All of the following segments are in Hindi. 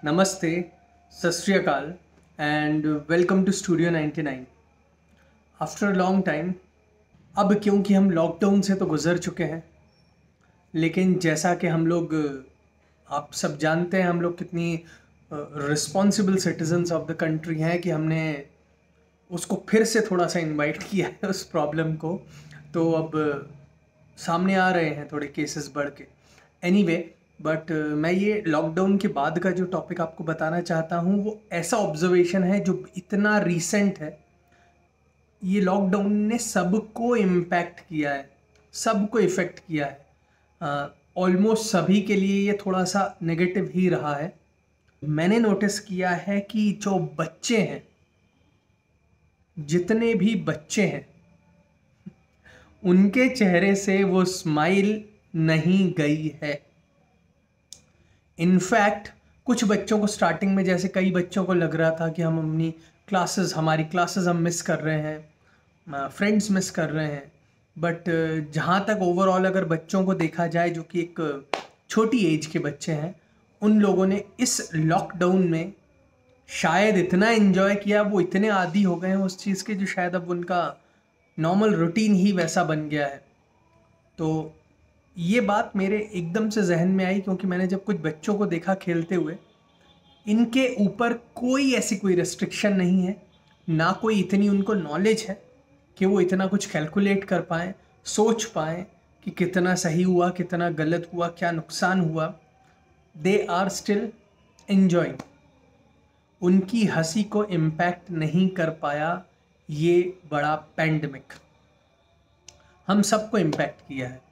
नमस्ते, सत श्री अकाल and welcome to studio 99। After a long time, अब क्योंकि हम लॉकडाउन से तो गुज़र चुके हैं, लेकिन जैसा कि हम लोग आप सब जानते हैं हम लोग कितनी responsible citizens of the country हैं कि हमने उसको फिर से थोड़ा सा इनवाइट किया है उस प्रॉब्लम को। तो अब सामने आ रहे हैं थोड़े केसेस बढ़ के। एनीवे, बट मैं ये लॉकडाउन के बाद का जो टॉपिक आपको बताना चाहता हूँ वो ऐसा ऑब्जर्वेशन है जो इतना रीसेंट है। ये लॉकडाउन ने सबको इम्पैक्ट किया है, सबको इफ़ेक्ट किया है। ऑलमोस्ट सभी के लिए ये थोड़ा सा नेगेटिव ही रहा है। मैंने नोटिस किया है कि जो बच्चे हैं, जितने भी बच्चे हैं, उनके चेहरे से वो स्माइल नहीं गई है। इनफैक्ट कुछ बच्चों को स्टार्टिंग में, जैसे कई बच्चों को लग रहा था कि हम हमारी क्लासेस हम मिस कर रहे हैं, फ्रेंड्स मिस कर रहे हैं। बट जहाँ तक ओवरऑल अगर बच्चों को देखा जाए जो कि एक छोटी एज के बच्चे हैं, उन लोगों ने इस लॉकडाउन में शायद इतना एंजॉय किया, वो इतने आदी हो गए हैं उस चीज़ के, जो शायद अब उनका नॉर्मल रूटीन ही वैसा बन गया है। तो ये बात मेरे एकदम से जहन में आई क्योंकि मैंने जब कुछ बच्चों को देखा खेलते हुए, इनके ऊपर कोई रेस्ट्रिक्शन नहीं है, ना कोई इतनी उनको नॉलेज है कि वो इतना कुछ कैलकुलेट कर पाएँ, सोच पाएँ कि कितना सही हुआ, कितना गलत हुआ, क्या नुकसान हुआ। They are still enjoying. उनकी हंसी को इम्पैक्ट नहीं कर पाया ये बड़ा पैंडमिक। हम सबको इम्पैक्ट किया है।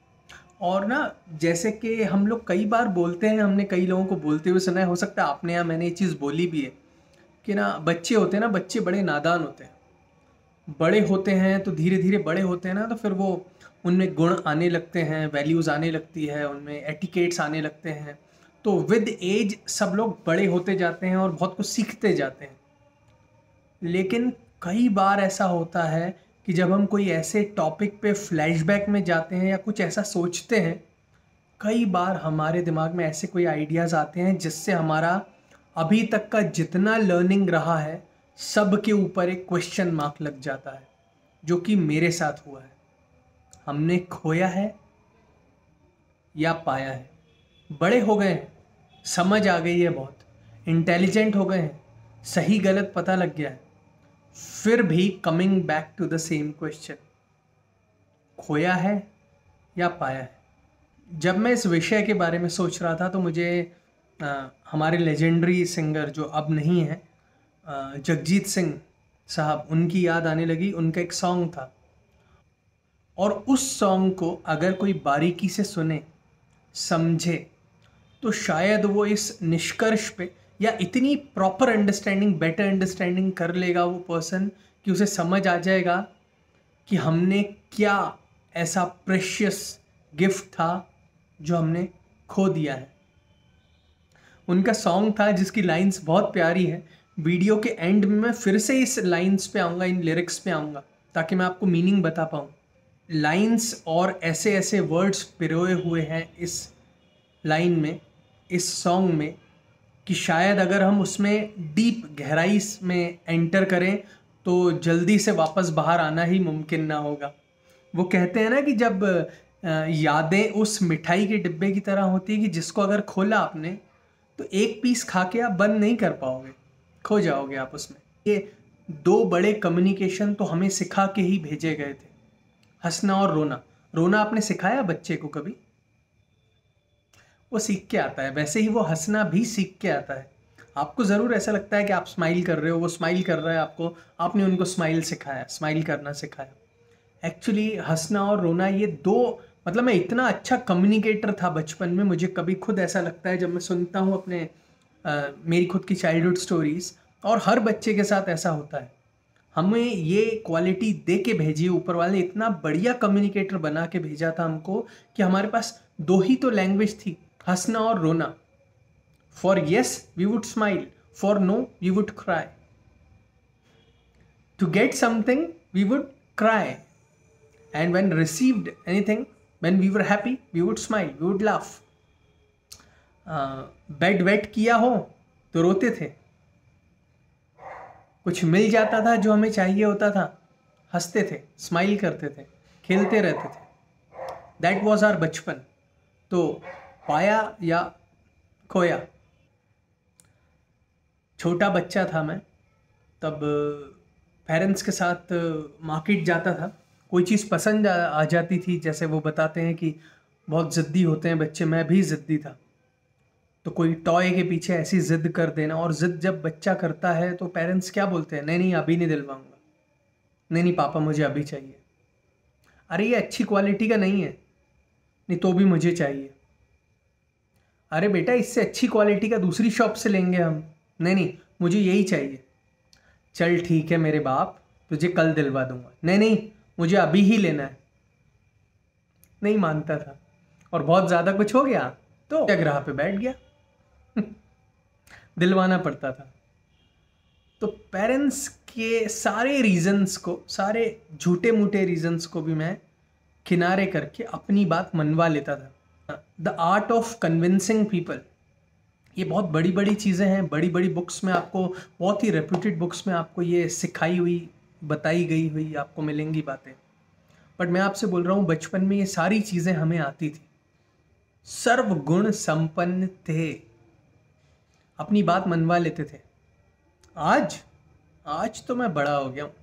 और ना, जैसे कि हम लोग कई बार बोलते हैं, हमने कई लोगों को बोलते हुए सुना है, हो सकता है आपने या मैंने ये चीज़ बोली भी है कि ना, बच्चे होते हैं ना, बच्चे बड़े नादान होते हैं। बड़े होते हैं तो धीरे धीरे बड़े होते हैं ना, तो फिर वो उनमें गुण आने लगते हैं, वैल्यूज़ आने लगती है, उनमें एटिकेट्स आने लगते हैं। तो विद एज सब लोग बड़े होते जाते हैं और बहुत कुछ सीखते जाते हैं। लेकिन कई बार ऐसा होता है कि जब हम कोई ऐसे टॉपिक पे फ्लैशबैक में जाते हैं या कुछ ऐसा सोचते हैं, कई बार हमारे दिमाग में ऐसे कोई आइडियाज़ आते हैं जिससे हमारा अभी तक का जितना लर्निंग रहा है सब के ऊपर एक क्वेश्चन मार्क लग जाता है, जो कि मेरे साथ हुआ है। हमने खोया है या पाया है। बड़े हो गए हैं, समझ आ गई है, बहुत इंटेलिजेंट हो गए हैं, सही गलत पता लग गया है, फिर भी coming back to the same question, खोया है या पाया है। जब मैं इस विषय के बारे में सोच रहा था तो मुझे हमारे लेजेंडरी सिंगर जो अब नहीं है, जगजीत सिंह साहब, उनकी याद आने लगी। उनका एक सॉन्ग था और उस सॉन्ग को अगर कोई बारीकी से सुने, समझे, तो शायद वो इस निष्कर्ष पे या इतनी प्रॉपर अंडरस्टैंडिंग, बेटर अंडरस्टैंडिंग कर लेगा वो पर्सन कि उसे समझ आ जाएगा कि हमने क्या ऐसा प्रेशियस गिफ्ट था जो हमने खो दिया है। उनका सॉन्ग था जिसकी लाइंस बहुत प्यारी है। वीडियो के एंड में मैं फिर से इस लाइंस पे आऊँगा, इन लिरिक्स पे आऊँगा, ताकि मैं आपको मीनिंग बता पाऊँ। लाइंस और ऐसे ऐसे वर्ड्स पिरोए हुए हैं इस लाइन में, इस सॉन्ग में, कि शायद अगर हम उसमें डीप गहराई में एंटर करें तो जल्दी से वापस बाहर आना ही मुमकिन ना होगा। वो कहते हैं ना कि जब यादें उस मिठाई के डिब्बे की तरह होती है कि जिसको अगर खोला आपने तो एक पीस खा के आप बंद नहीं कर पाओगे, खो जाओगे आप उसमें। ये दो बड़े कम्युनिकेशन तो हमें सिखा के ही भेजे गए थे, हंसना और रोना। रोना आपने सिखाया बच्चे को कभी? वो सीख के आता है, वैसे ही वो हंसना भी सीख के आता है। आपको ज़रूर ऐसा लगता है कि आप स्माइल कर रहे हो, वो स्माइल कर रहा है आपको, आपने उनको स्माइल सिखाया, स्माइल करना सिखाया। एक्चुअली हंसना और रोना ये दो, मतलब मैं इतना अच्छा कम्युनिकेटर था बचपन में, मुझे कभी खुद ऐसा लगता है जब मैं सुनता हूँ अपने मेरी खुद की चाइल्डहुड स्टोरीज़, और हर बच्चे के साथ ऐसा होता है। हमें ये क्वालिटी दे के भेजी, ऊपर वाले ने इतना बढ़िया कम्युनिकेटर बना के भेजा था हमको कि हमारे पास दो ही तो लैंग्वेज थी, हंसना और रोना। For yes we would smile, for no we would cry, to get something we would cry, and when received anything, when we were happy we would smile, we would laugh. Bed wet किया हो तो रोते थे। कुछ मिल जाता था जो हमें चाहिए होता था, हंसते थे, स्माइल करते थे, खेलते रहते थे। दैट वॉज आवर बचपन। तो पाया या खोया, छोटा बच्चा था मैं तब, पेरेंट्स के साथ मार्केट जाता था। कोई चीज़ पसंद आ जाती थी, जैसे वो बताते हैं कि बहुत ज़िद्दी होते हैं बच्चे, मैं भी ज़िद्दी था। तो कोई टॉय के पीछे ऐसी ज़िद कर देना, और ज़िद जब बच्चा करता है तो पेरेंट्स क्या बोलते हैं, नहीं नहीं अभी नहीं दिलवाऊंगा, नहीं नहीं पापा मुझे अभी चाहिए। अरे ये अच्छी क्वालिटी का नहीं है, नहीं तो भी मुझे चाहिए। अरे बेटा इससे अच्छी क्वालिटी का दूसरी शॉप से लेंगे हम, नहीं नहीं मुझे यही चाहिए। चल ठीक है मेरे बाप, तुझे कल दिलवा दूंगा, नहीं नहीं मुझे अभी ही लेना है। नहीं मानता था, और बहुत ज़्यादा कुछ हो गया तो जगह पे बैठ गया। दिलवाना पड़ता था। तो पेरेंट्स के सारे रीजंस को, सारे झूठे मूठे रीजंस को भी मैं किनारे करके अपनी बात मनवा लेता था। The art of convincing people, ये बहुत बड़ी बड़ी चीज़ें हैं। बड़ी बड़ी बुक्स में आपको, बहुत ही रेप्यूटेड बुक्स में आपको ये सिखाई हुई, बताई गई हुई आपको मिलेंगी बातें। बट मैं आपसे बोल रहा हूँ बचपन में ये सारी चीज़ें हमें आती थी, सर्वगुण संपन्न थे, अपनी बात मनवा लेते थे। आज आज तो मैं बड़ा हो गया हूँ।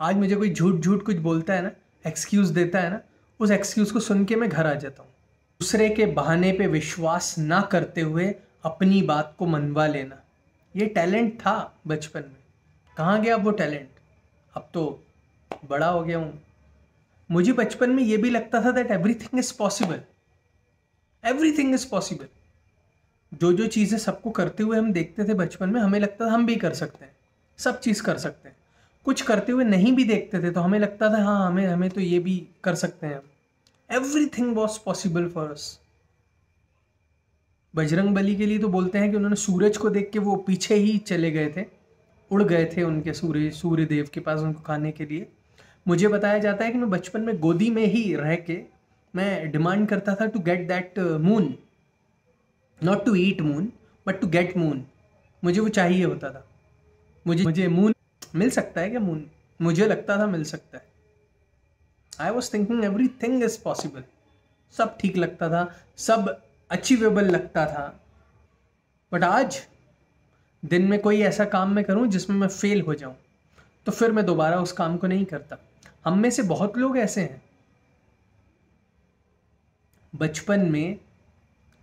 आज मुझे कोई झूठ झूठ कुछ बोलता है ना, एक्सक्यूज़ देता है ना, उस एक्सक्यूज़ को सुन के मैं घर आ जाता हूँ। दूसरे के बहाने पे विश्वास ना करते हुए अपनी बात को मनवा लेना, ये टैलेंट था बचपन में। कहाँ गया अब वो टैलेंट? अब तो बड़ा हो गया हूँ। मुझे बचपन में ये भी लगता था that everything is possible, everything is possible. जो जो चीज़ें सबको करते हुए हम देखते थे बचपन में, हमें लगता था हम भी कर सकते हैं, सब चीज़ कर सकते हैं। कुछ करते हुए नहीं भी देखते थे तो हमें लगता था हाँ हमें हमें तो ये भी कर सकते हैं। Everything was possible for us. Bajrang Bali के लिए तो बोलते हैं कि उन्होंने सूरज को देख के वो पीछे ही चले गए थे, उड़ गए थे उनके सूर्य देव के पास उनको खाने के लिए। मुझे बताया जाता है कि मैं बचपन में गोदी में ही रह के मैं डिमांड करता था to get that moon, not to eat moon but to get moon. मुझे वो चाहिए होता था। मुझे मून मिल सकता है क्या? मून मुझे लगता था मिल सकता है। I was thinking every thing is possible. सब ठीक लगता था, सब अचीवेबल लगता था। बट आज दिन में कोई ऐसा काम मैं करूं जिसमें मैं फेल हो जाऊं, तो फिर मैं दोबारा उस काम को नहीं करता। हम में से बहुत लोग ऐसे हैं, बचपन में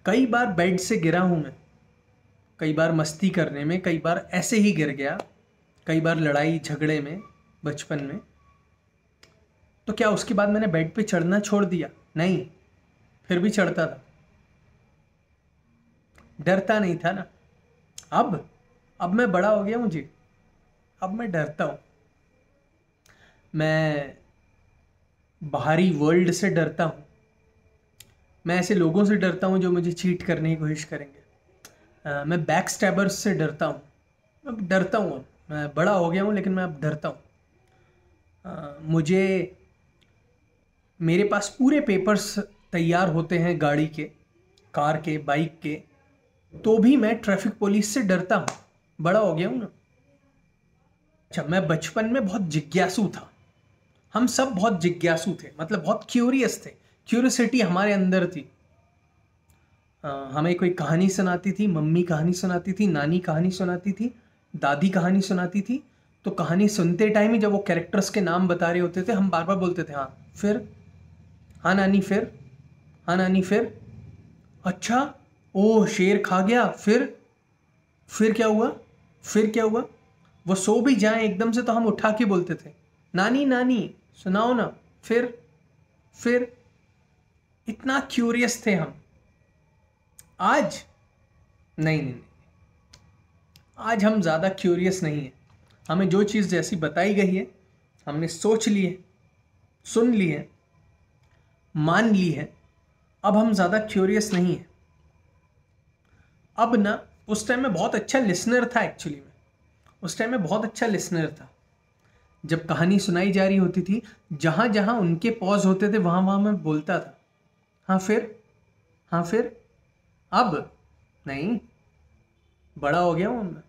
कई बार बेड से गिरा हूं मैं, कई बार मस्ती करने में, कई बार ऐसे ही गिर गया, कई बार लड़ाई झगड़े में बचपन में। तो क्या उसके बाद मैंने बेड पे चढ़ना छोड़ दिया? नहीं, फिर भी चढ़ता था, डरता नहीं था ना। अब मैं बड़ा हो गया हूँ जी, अब मैं डरता हूँ। मैं बाहरी वर्ल्ड से डरता हूँ, मैं ऐसे लोगों से डरता हूँ जो मुझे चीट करने की कोशिश करेंगे। मैं बैक स्टैबर्स से डरता हूँ। अब डरता हूँ, अब मैं बड़ा हो गया हूँ लेकिन मैं अब डरता हूँ। मुझे, मेरे पास पूरे पेपर्स तैयार होते हैं गाड़ी के, कार के, बाइक के, तो भी मैं ट्रैफिक पुलिस से डरता हूँ। बड़ा हो गया हूँ ना। अच्छा, मैं बचपन में बहुत जिज्ञासु था। हम सब बहुत जिज्ञासु थे, मतलब बहुत क्यूरियस थे, क्यूरियोसिटी हमारे अंदर थी। हमें कोई कहानी सुनाती थी, मम्मी कहानी सुनाती थी, नानी कहानी सुनाती थी, दादी कहानी सुनाती थी। तो कहानी सुनते टाइम ही जब वो कैरेक्टर्स के नाम बता रहे होते थे, हम बार बार बोलते थे हाँ फिर, हाँ नानी फिर, हाँ नानी फिर, अच्छा ओ शेर खा गया, फिर क्या हुआ, फिर क्या हुआ। वो सो भी जाए एकदम से तो हम उठा के बोलते थे नानी नानी सुनाओ ना, फिर। इतना क्यूरियस थे हम। आज नहीं, आज हम ज़्यादा क्यूरियस नहीं है। हमें जो चीज़ जैसी बताई गई है, हमने सोच ली है, सुन ली है, मान ली है। अब हम ज़्यादा क्यूरियस नहीं है। अब ना, उस टाइम में बहुत अच्छा लिसनर था एक्चुअली में, उस टाइम में बहुत अच्छा लिसनर था। जब कहानी सुनाई जा रही होती थी, जहाँ जहाँ उनके पॉज होते थे वहाँ वहाँ मैं बोलता था हाँ फिर, हाँ फिर। अब नहीं, बड़ा हो गया हूँ मैं।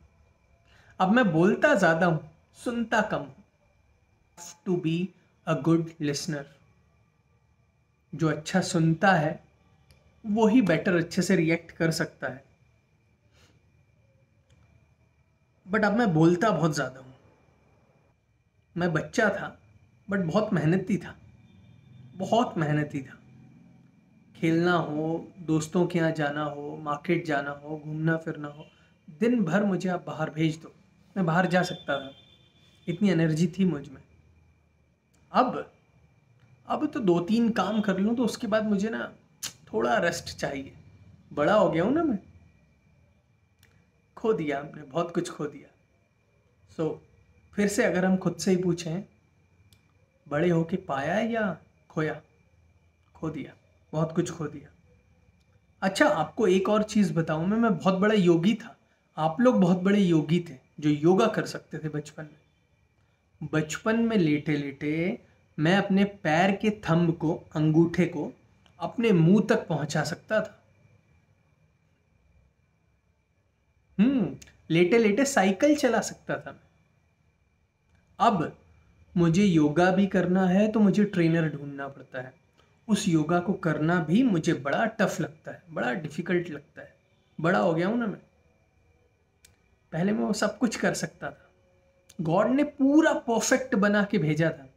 अब मैं बोलता ज़्यादा हूँ, सुनता कम हूँ। To be a good listener. जो अच्छा सुनता है वो ही बेटर अच्छे से रिएक्ट कर सकता है। बट अब मैं बोलता बहुत ज़्यादा हूँ। मैं बच्चा था बट बहुत मेहनती था, बहुत मेहनती था। खेलना हो, दोस्तों के यहाँ जाना हो, मार्केट जाना हो, घूमना फिरना हो, दिन भर मुझे आप बाहर भेज दो, मैं बाहर जा सकता था। इतनी एनर्जी थी मुझ में। अब अब तो 2-3 काम कर लूँ तो उसके बाद मुझे ना थोड़ा रेस्ट चाहिए। बड़ा हो गया हूँ ना मैं। खो दिया हमने, बहुत कुछ खो दिया। सो फिर से अगर हम खुद से ही पूछें, बड़े होके पाया या खोया? खो दिया, बहुत कुछ खो दिया। अच्छा, आपको एक और चीज़ बताऊं, मैं बहुत बड़ा योगी था। आप लोग बहुत बड़े योगी थे जो योगा कर सकते थे बचपन में। बचपन में लेटे लेटे मैं अपने पैर के थंब को, अंगूठे को अपने मुंह तक पहुंचा सकता था। लेटे लेटे साइकिल चला सकता था मैं। अब मुझे योगा भी करना है तो मुझे ट्रेनर ढूंढना पड़ता है। उस योगा को करना भी मुझे बड़ा टफ लगता है, बड़ा डिफिकल्ट लगता है। बड़ा हो गया हूं ना मैं। पहले मैं वो सब कुछ कर सकता था। गॉड ने पूरा परफेक्ट बना के भेजा था।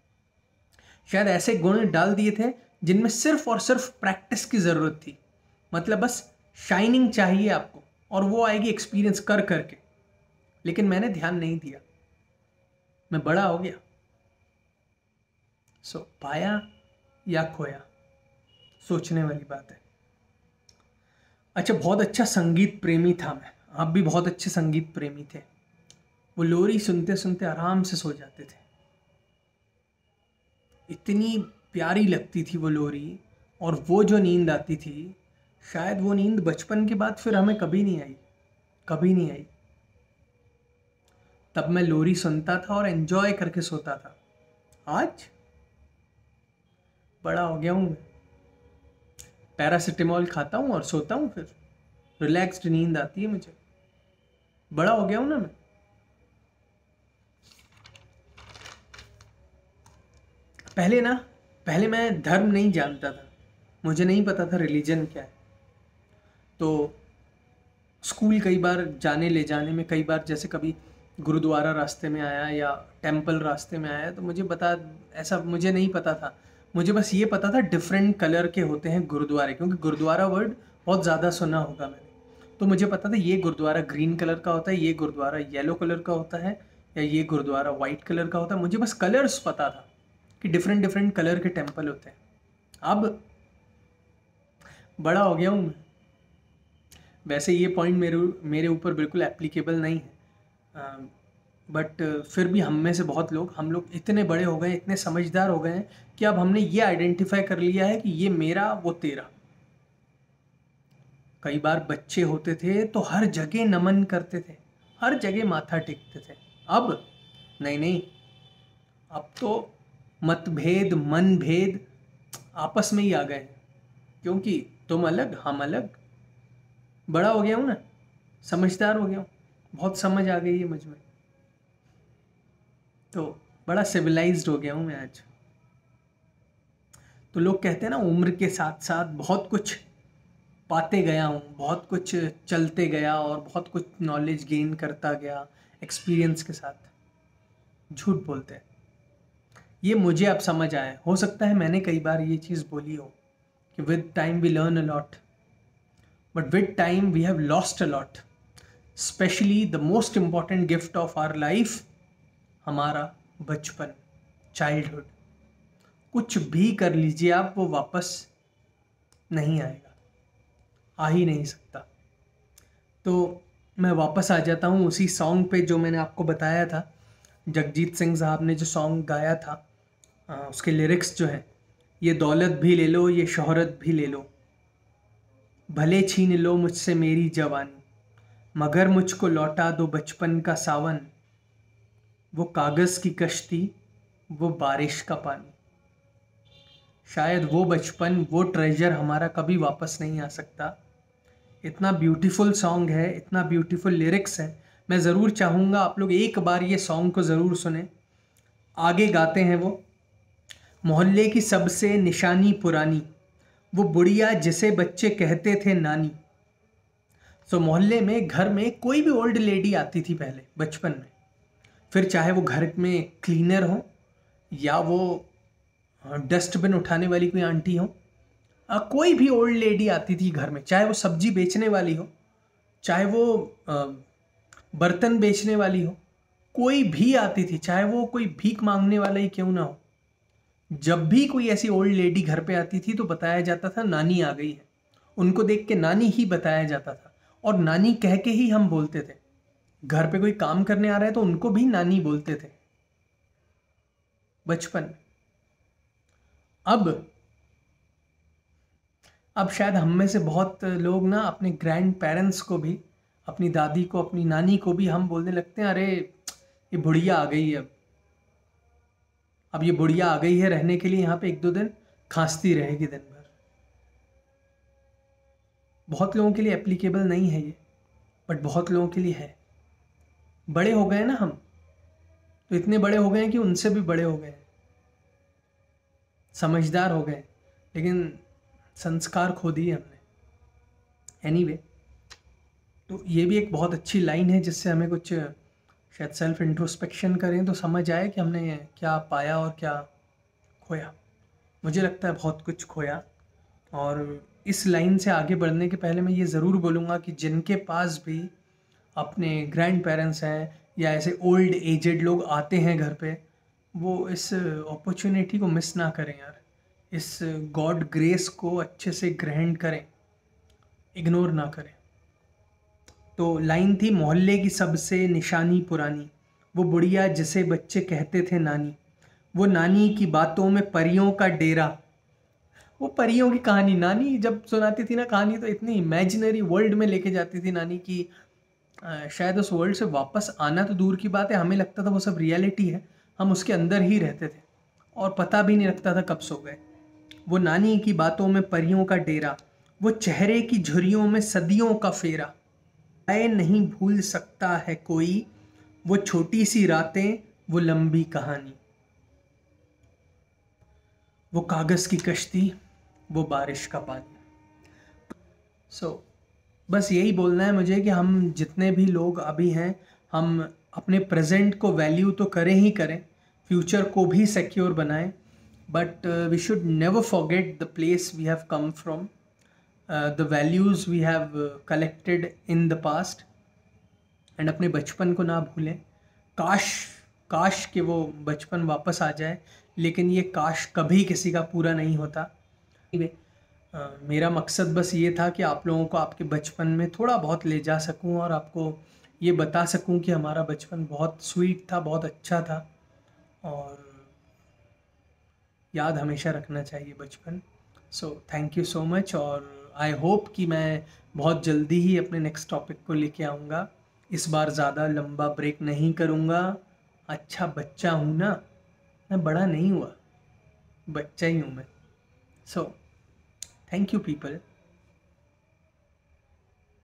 शायद ऐसे गुण डाल दिए थे जिनमें सिर्फ और सिर्फ प्रैक्टिस की जरूरत थी। मतलब बस शाइनिंग चाहिए आपको, और वो आएगी एक्सपीरियंस कर करके। लेकिन मैंने ध्यान नहीं दिया, मैं बड़ा हो गया। सो पाया या खोया, सोचने वाली बात है। अच्छा, बहुत अच्छा संगीत प्रेमी था मैं। आप भी बहुत अच्छे संगीत प्रेमी थे। वो लोरी सुनते सुनते आराम से सो जाते थे। इतनी प्यारी लगती थी वो लोरी। और वो जो नींद आती थी, शायद वो नींद बचपन के बाद फिर हमें कभी नहीं आई, कभी नहीं आई। तब मैं लोरी सुनता था और एंजॉय करके सोता था। आज बड़ा हो गया हूँ मैं। पैरासिटामोल खाता हूँ और सोता हूँ, फिर रिलैक्स्ड नींद आती है मुझे। बड़ा हो गया हूँ ना मैं। पहले ना, पहले मैं धर्म नहीं जानता था। मुझे नहीं पता था रिलीजन क्या है। तो स्कूल कई बार जाने ले जाने में, कई बार जैसे कभी गुरुद्वारा रास्ते में आया या टेंपल रास्ते में आया, तो मुझे बता, ऐसा मुझे नहीं पता था। मुझे बस ये पता था डिफरेंट कलर के होते हैं गुरुद्वारे, क्योंकि गुरुद्वारा वर्ड बहुत ज़्यादा सुना होगा मैंने। तो मुझे पता था ये गुरुद्वारा ग्रीन कलर का होता है, ये गुरुद्वारा येलो कलर का होता है, या ये गुरुद्वारा वाइट कलर का होता है। मुझे बस कलर्स पता था कि डिफरेंट डिफरेंट कलर के टेम्पल होते हैं। अब बड़ा हो गया हूँ मैं। वैसे ये पॉइंट मेरे मेरे ऊपर बिल्कुल एप्लीकेबल नहीं है, बट फिर भी हम में से बहुत लोग, हम लोग इतने बड़े हो गए, इतने समझदार हो गए हैं कि अब हमने ये आइडेंटिफाई कर लिया है कि ये मेरा, वो तेरा। कई बार बच्चे होते थे तो हर जगह नमन करते थे, हर जगह माथा टेकते थे। अब नहीं नहीं, अब तो मतभेद, मन भेद आपस में ही आ गए हैं। क्योंकि तुम अलग, हम अलग। बड़ा हो गया हूँ ना, समझदार हो गया हूँ, बहुत समझ आ गई है मुझ में। तो बड़ा सिविलाइज्ड हो गया हूँ मैं आज। तो लोग कहते हैं ना, उम्र के साथ साथ बहुत कुछ पाते गया हूँ, बहुत कुछ चलते गया और बहुत कुछ नॉलेज गेन करता गया एक्सपीरियंस के साथ। झूठ बोलते हैं। ये मुझे अब समझ आया। हो सकता है मैंने कई बार ये चीज़ बोली हो कि with time we learn a lot, but with time we have lost a lot. Specially the most important gift of our life, हमारा बचपन, चाइल्डहुड। कुछ भी कर लीजिए आप, वो वापस नहीं आएगा, आ ही नहीं सकता। तो मैं वापस आ जाता हूँ उसी सॉन्ग पे जो मैंने आपको बताया था। जगजीत सिंह साहब ने जो सॉन्ग गाया था, उसके लिरिक्स जो हैं, ये दौलत भी ले लो, ये शोहरत भी ले लो, भले छीन लो मुझसे मेरी जवानी, मगर मुझको लौटा दो बचपन का सावन, वो कागज़ की कश्ती, वो बारिश का पानी। शायद वो बचपन, वो ट्रेजर हमारा कभी वापस नहीं आ सकता। इतना ब्यूटीफुल सॉन्ग है, इतना ब्यूटीफुल लिरिक्स है। मैं ज़रूर चाहूँगा आप लोग एक बार ये सॉन्ग को ज़रूर सुने। आगे गाते हैं वो, मोहल्ले की सबसे निशानी पुरानी, वो बुढ़िया जिसे बच्चे कहते थे नानी। सो मोहल्ले में, घर में कोई भी ओल्ड लेडी आती थी पहले बचपन में, फिर चाहे वो घर में क्लीनर हो या वो डस्टबिन उठाने वाली कोई आंटी हो, कोई भी ओल्ड लेडी आती थी घर में, चाहे वो सब्जी बेचने वाली हो, चाहे वो बर्तन बेचने वाली हो, कोई भी आती थी, चाहे वो कोई भीख मांगने वाला ही क्यों ना हो। जब भी कोई ऐसी ओल्ड लेडी घर पे आती थी तो बताया जाता था नानी आ गई है। उनको देख के नानी ही बताया जाता था, और नानी कह के ही हम बोलते थे। घर पे कोई काम करने आ रहा है तो उनको भी नानी बोलते थे बचपन में। अब शायद हम में से बहुत लोग ना अपने ग्रैंड पेरेंट्स को भी, अपनी दादी को, अपनी नानी को भी हम बोलने लगते हैं, अरे ये बुढ़िया आ गई है, अब ये बुढ़िया आ गई है रहने के लिए यहाँ पे, 1-2 दिन खांसती रहेगी दिन भर। बहुत लोगों के लिए एप्लीकेबल नहीं है ये, बट बहुत लोगों के लिए है। बड़े हो गए ना हम, तो इतने बड़े हो गए हैं कि उनसे भी बड़े हो गए हैं, समझदार हो गए, लेकिन संस्कार खो दिए हमने। एनीवे, तो ये भी एक बहुत अच्छी लाइन है जिससे हमें कुछ शायद सेल्फ इंट्रोस्पेक्शन करें तो समझ आए कि हमने क्या पाया और क्या खोया। मुझे लगता है बहुत कुछ खोया। और इस लाइन से आगे बढ़ने के पहले मैं ये ज़रूर बोलूँगा कि जिनके पास भी अपने ग्रैंड पेरेंट्स हैं या ऐसे ओल्ड एजेड लोग आते हैं घर पे, वो इस अपॉर्चुनिटी को मिस ना करें यार। इस गॉड ग्रेस को अच्छे से ग्रहण करें, इग्नोर ना करें। तो लाइन थी, मोहल्ले की सबसे निशानी पुरानी, वो बुढ़िया जिसे बच्चे कहते थे नानी, वो नानी की बातों में परियों का डेरा। वो परियों की कहानी नानी जब सुनाती थी ना कहानी, तो इतनी इमेजिनरी वर्ल्ड में लेके जाती थी नानी की, शायद उस वर्ल्ड से वापस आना तो दूर की बात है, हमें लगता था वो सब रियलिटी है, हम उसके अंदर ही रहते थे और पता भी नहीं लगता था कब सो गए। वो नानी की बातों में परियों का डेरा, वो चेहरे की झुर्रियों में सदियों का फेरा, आए नहीं भूल सकता है कोई, वो छोटी सी रातें, वो लंबी कहानी, वो कागज़ की कश्ती, वो बारिश का पानी। बस यही बोलना है मुझे कि हम जितने भी लोग अभी हैं, हम अपने प्रेजेंट को वैल्यू तो करें ही करें, फ्यूचर को भी सिक्योर बनाएं, but we should never forget the place we have come from, the values we have collected in the past, and अपने बचपन को ना भूलें। काश कि वो बचपन वापस आ जाए, लेकिन ये काश कभी किसी का पूरा नहीं होता। मेरा मकसद बस ये था कि आप लोगों को आपके बचपन में थोड़ा बहुत ले जा सकूं और आपको ये बता सकूं कि हमारा बचपन बहुत स्वीट था, बहुत अच्छा था, और याद हमेशा रखना चाहिए बचपन। So thank you so much, और आई होप कि मैं बहुत जल्दी ही अपने नेक्स्ट टॉपिक को लेके आऊँगा। इस बार ज़्यादा लंबा ब्रेक नहीं करूँगा। अच्छा बच्चा हूँ ना, मैं बड़ा नहीं हुआ, बच्चा ही हूँ मैं। So thank you people.